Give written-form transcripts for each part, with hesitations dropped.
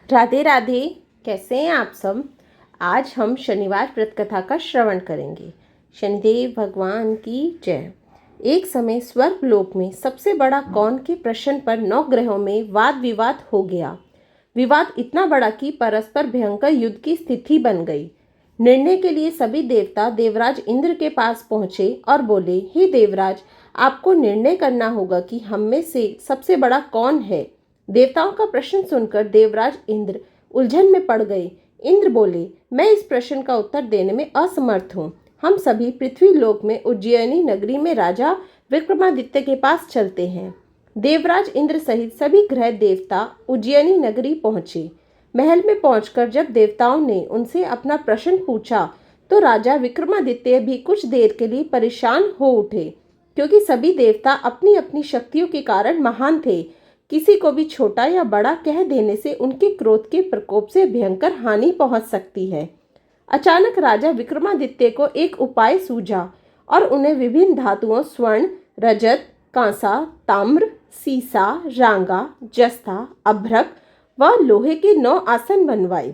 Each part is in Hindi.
राधे राधे। कैसे हैं आप सब। आज हम शनिवार व्रत कथा का श्रवण करेंगे। शनिदेव भगवान की जय। एक समय स्वर्ग लोक में सबसे बड़ा कौन के प्रश्न पर 9 ग्रहों में वाद विवाद हो गया। विवाद इतना बड़ा कि परस्पर भयंकर युद्ध की स्थिति बन गई। निर्णय के लिए सभी देवता देवराज इंद्र के पास पहुंचे और बोले, हे देवराज, आपको निर्णय करना होगा कि हम में से सबसे बड़ा कौन है। देवताओं का प्रश्न सुनकर देवराज इंद्र उलझन में पड़ गए। इंद्र बोले, मैं इस प्रश्न का उत्तर देने में असमर्थ हूँ। हम सभी पृथ्वी लोक में उज्जैनी नगरी में राजा विक्रमादित्य के पास चलते हैं। देवराज इंद्र सहित सभी ग्रह देवता उज्जैनी नगरी पहुंचे। महल में पहुंचकर जब देवताओं ने उनसे अपना प्रश्न पूछा तो राजा विक्रमादित्य भी कुछ देर के लिए परेशान हो उठे, क्योंकि सभी देवता अपनी अपनी शक्तियों के कारण महान थे। किसी को भी छोटा या बड़ा कह देने से उनके क्रोध के प्रकोप से भयंकर हानि पहुंच सकती है। अचानक राजा विक्रमादित्य को एक उपाय सूझा और उन्हें विभिन्न धातुओं स्वर्ण, रजत, कांसा, ताम्र, सीसा, रांगा, जस्ता, अभ्रक व लोहे के 9 आसन बनवाए।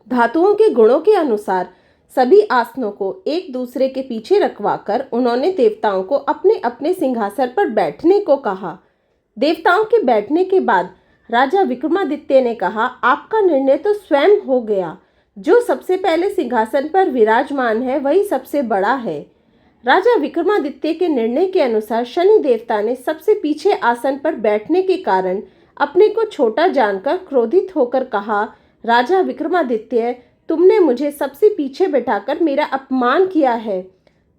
धातुओं के गुणों के अनुसार सभी आसनों को एक दूसरे के पीछे रखवाकर उन्होंने देवताओं को अपने अपने सिंहासन पर बैठने को कहा। देवताओं के बैठने के बाद राजा विक्रमादित्य ने कहा, आपका निर्णय तो स्वयं हो गया। जो सबसे पहले सिंहासन पर विराजमान है वही सबसे बड़ा है। राजा विक्रमादित्य के निर्णय के अनुसार शनि देवता ने सबसे पीछे आसन पर बैठने के कारण अपने को छोटा जानकर क्रोधित होकर कहा, राजा विक्रमादित्य, तुमने मुझे सबसे पीछे बैठाकर मेरा अपमान किया है।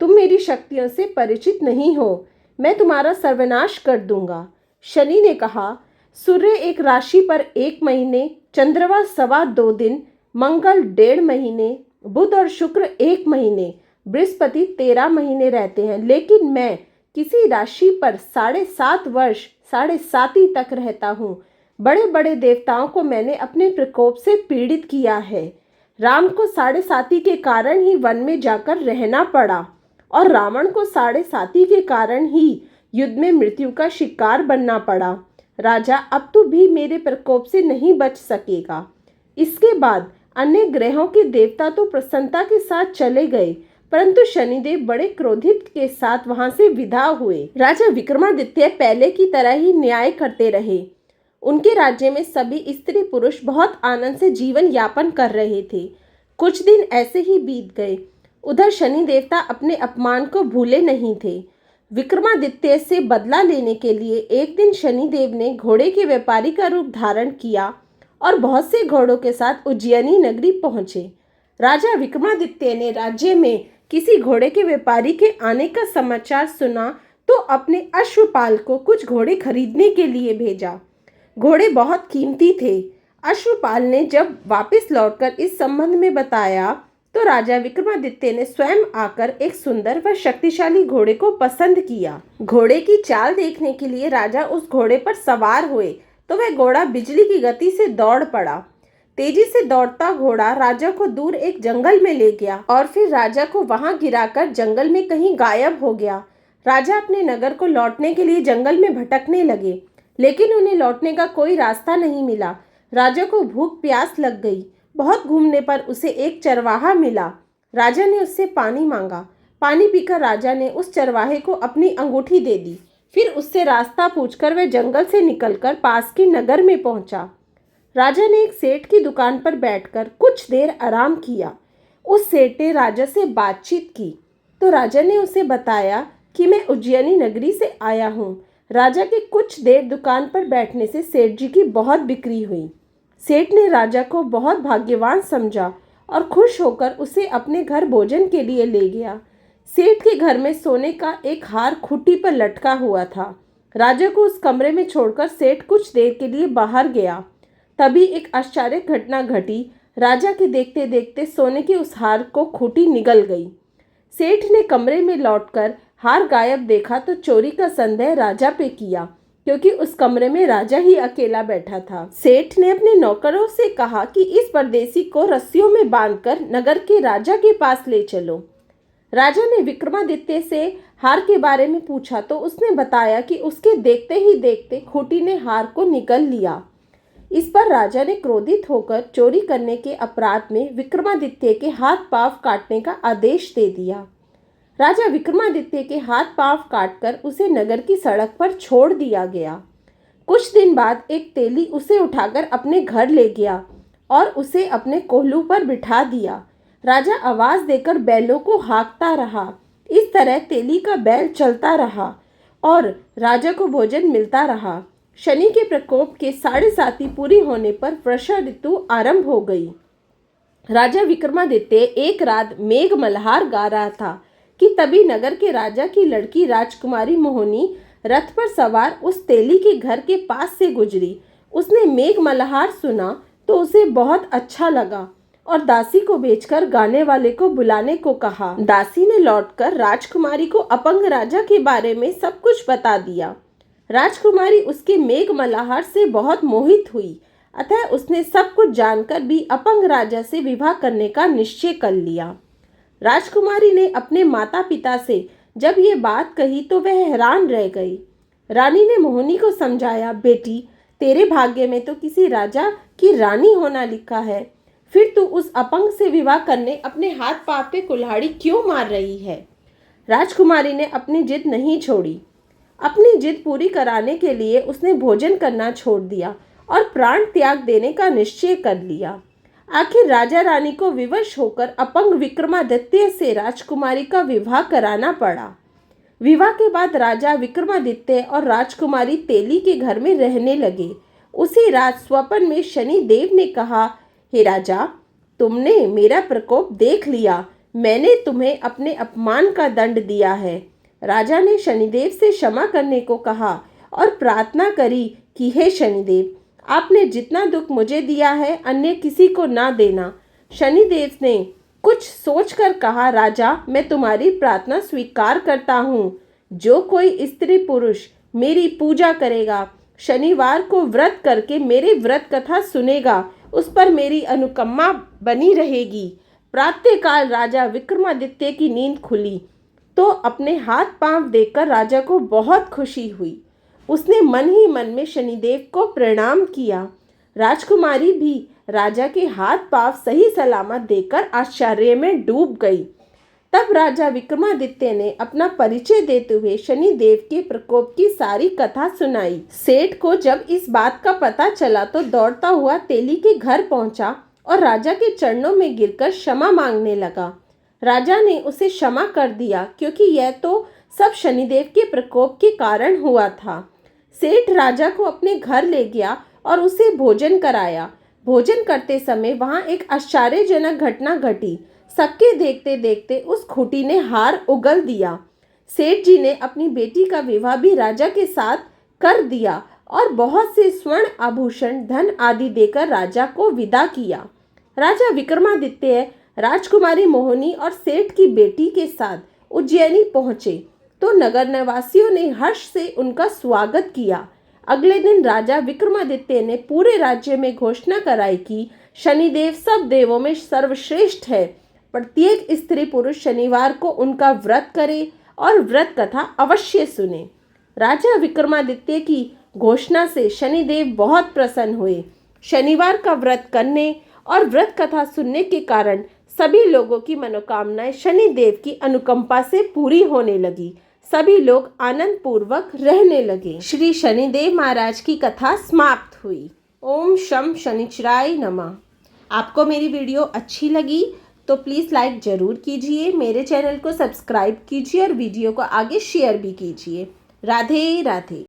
तुम मेरी शक्तियों से परिचित नहीं हो। मैं तुम्हारा सर्वनाश कर दूंगा। शनि ने कहा, सूर्य एक राशि पर 1 महीने, चंद्रमा 2.25 दिन, मंगल 1.5 महीने, बुध और शुक्र 1 महीने, बृहस्पति 13 महीने रहते हैं, लेकिन मैं किसी राशि पर 7.5 वर्ष 7.5 तक रहता हूँ। बड़े बड़े देवताओं को मैंने अपने प्रकोप से पीड़ित किया है। राम को 7.5 के कारण ही वन में जाकर रहना पड़ा और रावण को 7.5 के कारण ही युद्ध में मृत्यु का शिकार बनना पड़ा। राजा, अब तू भी मेरे प्रकोप से नहीं बच सकेगा। इसके बाद अन्य ग्रहों के देवता तो प्रसन्नता के साथ चले गए, परंतु शनिदेव बड़े क्रोधित के साथ वहां से विदा हुए। राजा विक्रमादित्य पहले की तरह ही न्याय करते रहे। उनके राज्य में सभी स्त्री पुरुष बहुत आनंद से जीवन यापन कर रहे थे। कुछ दिन ऐसे ही बीत गए। उधर शनि देवता अपने अपमान को भूले नहीं थे। विक्रमादित्य से बदला लेने के लिए एक दिन शनिदेव ने घोड़े के व्यापारी का रूप धारण किया और बहुत से घोड़ों के साथ उज्जैनी नगरी पहुंचे। राजा विक्रमादित्य ने राज्य में किसी घोड़े के व्यापारी के आने का समाचार सुना तो अपने अश्वपाल को कुछ घोड़े खरीदने के लिए भेजा। घोड़े बहुत कीमती थे। अश्वपाल ने जब वापस लौटकर इस संबंध में बताया तो राजा विक्रमादित्य ने स्वयं आकर एक सुंदर व शक्तिशाली घोड़े को पसंद किया। घोड़े की चाल देखने के लिए राजा उस घोड़े पर सवार हुए तो वह घोड़ा बिजली की गति से दौड़ पड़ा। तेजी से दौड़ता घोड़ा राजा को दूर एक जंगल में ले गया और फिर राजा को वहां गिराकर जंगल में कहीं गायब हो गया। राजा अपने नगर को लौटने के लिए जंगल में भटकने लगे, लेकिन उन्हें लौटने का कोई रास्ता नहीं मिला। राजा को भूख प्यास लग गई। बहुत घूमने पर उसे एक चरवाहा मिला। राजा ने उससे पानी मांगा। पानी पीकर राजा ने उस चरवाहे को अपनी अंगूठी दे दी। फिर उससे रास्ता पूछकर वह जंगल से निकलकर पास के नगर में पहुंचा। राजा ने एक सेठ की दुकान पर बैठकर कुछ देर आराम किया। उस सेठ ने राजा से बातचीत की तो राजा ने उसे बताया कि मैं उज्जैनी नगरी से आया हूँ। राजा के कुछ देर दुकान पर बैठने से सेठ जी की बहुत बिक्री हुई। सेठ ने राजा को बहुत भाग्यवान समझा और खुश होकर उसे अपने घर भोजन के लिए ले गया। सेठ के घर में सोने का एक हार खूंटी पर लटका हुआ था। राजा को उस कमरे में छोड़कर सेठ कुछ देर के लिए बाहर गया। तभी एक आश्चर्य घटना घटी। राजा के देखते देखते सोने के उस हार को खूंटी निगल गई। सेठ ने कमरे में लौटकर हार गायब देखा तो चोरी का संदेह राजा पे किया, क्योंकि उस कमरे में राजा ही अकेला बैठा था। सेठ ने अपने नौकरों से कहा कि इस परदेसी को रस्सियों में बांधकर नगर के राजा के पास ले चलो। राजा ने विक्रमादित्य से हार के बारे में पूछा तो उसने बताया कि उसके देखते ही देखते खूंटी ने हार को निगल लिया। इस पर राजा ने क्रोधित होकर चोरी करने के अपराध में विक्रमादित्य के हाथ पांव काटने का आदेश दे दिया। राजा विक्रमादित्य के हाथ पांव काटकर उसे नगर की सड़क पर छोड़ दिया गया। कुछ दिन बाद एक तेली उसे उठाकर अपने घर ले गया और उसे अपने कोल्हू पर बिठा दिया। राजा आवाज देकर बैलों को हाँकता रहा। इस तरह तेली का बैल चलता रहा और राजा को भोजन मिलता रहा। शनि के प्रकोप के 7.5 पूरी होने पर वर्षा ऋतु आरंभ हो गई। राजा विक्रमादित्य एक रात मेघ मल्हार गा रहा था कि तभी नगर के राजा की लड़की राजकुमारी मोहिनी रथ पर सवार उस तेली के घर के पास से गुजरी। उसने मेघ मल्हार सुना तो उसे बहुत अच्छा लगा और दासी को बेचकर गाने वाले को बुलाने को कहा। दासी ने लौटकर राजकुमारी को अपंग राजा के बारे में सब कुछ बता दिया। राजकुमारी उसके मेघ मल्हार से बहुत मोहित हुई, अतः उसने सब कुछ जानकर भी अपंग राजा से विवाह करने का निश्चय कर लिया। राजकुमारी ने अपने माता पिता से जब ये बात कही तो वह हैरान रह गई। रानी ने मोहिनी को समझाया, बेटी, तेरे भाग्य में तो किसी राजा की रानी होना लिखा है, फिर तू उस अपंग से विवाह करने अपने हाथ पांव पे कुल्हाड़ी क्यों मार रही है। राजकुमारी ने अपनी जिद नहीं छोड़ी। अपनी जिद पूरी कराने के लिए उसने भोजन करना छोड़ दिया और प्राण त्याग देने का निश्चय कर लिया। आखिर राजा रानी को विवश होकर अपंग विक्रमादित्य से राजकुमारी का विवाह कराना पड़ा। विवाह के बाद राजा विक्रमादित्य और राजकुमारी तेली के घर में रहने लगे। उसी रात स्वप्न में शनि देव ने कहा, हे राजा, तुमने मेरा प्रकोप देख लिया, मैंने तुम्हें अपने अपमान का दंड दिया है। राजा ने शनिदेव से क्षमा करने को कहा और प्रार्थना करी कि हे शनिदेव, आपने जितना दुख मुझे दिया है अन्य किसी को ना देना। शनिदेव ने कुछ सोचकर कहा, राजा, मैं तुम्हारी प्रार्थना स्वीकार करता हूँ। जो कोई स्त्री पुरुष मेरी पूजा करेगा, शनिवार को व्रत करके मेरे व्रत कथा सुनेगा, उस पर मेरी अनुकंपा बनी रहेगी। प्रातःकाल राजा विक्रमादित्य की नींद खुली तो अपने हाथ पांव देखकर राजा को बहुत खुशी हुई। उसने मन ही मन में शनिदेव को प्रणाम किया। राजकुमारी भी राजा के हाथ पांव सही सलामत देखकर आश्चर्य में डूब गई। तब राजा विक्रमादित्य ने अपना परिचय देते हुए शनिदेव के प्रकोप की सारी कथा सुनाई। सेठ को जब इस बात का पता चला तो दौड़ता हुआ तेली के घर पहुंचा और राजा के चरणों में गिरकर क्षमा मांगने लगा। राजा ने उसे क्षमा कर दिया क्योंकि यह तो सब शनिदेव के प्रकोप के कारण हुआ था। सेठ राजा को अपने घर ले गया और उसे भोजन कराया। भोजन करते समय वहां एक आश्चर्यजनक घटना घटी। सबके देखते देखते उस खूंटी ने हार उगल दिया। सेठ जी ने अपनी बेटी का विवाह भी राजा के साथ कर दिया और बहुत से स्वर्ण आभूषण, धन आदि देकर राजा को विदा किया। राजा विक्रमादित्य राजकुमारी मोहिनी और सेठ की बेटी के साथ उज्जैनी पहुंचे तो नगर निवासियों ने हर्ष से उनका स्वागत किया। अगले दिन राजा विक्रमादित्य ने पूरे राज्य में घोषणा कराई कि शनिदेव सब देवों में सर्वश्रेष्ठ है। प्रत्येक स्त्री पुरुष शनिवार को उनका व्रत करे और व्रत कथा अवश्य सुने। राजा विक्रमादित्य की घोषणा से शनिदेव बहुत प्रसन्न हुए। शनिवार का व्रत करने और व्रत कथा सुनने के कारण सभी लोगों की मनोकामनाएं शनिदेव की अनुकंपा से पूरी होने लगी। सभी लोग आनंद पूर्वक रहने लगे। श्री शनिदेव महाराज की कथा समाप्त हुई। ओम शम शनिचराय नमः। आपको मेरी वीडियो अच्छी लगी तो प्लीज़ लाइक ज़रूर कीजिए, मेरे चैनल को सब्सक्राइब कीजिए और वीडियो को आगे शेयर भी कीजिए। राधे राधे।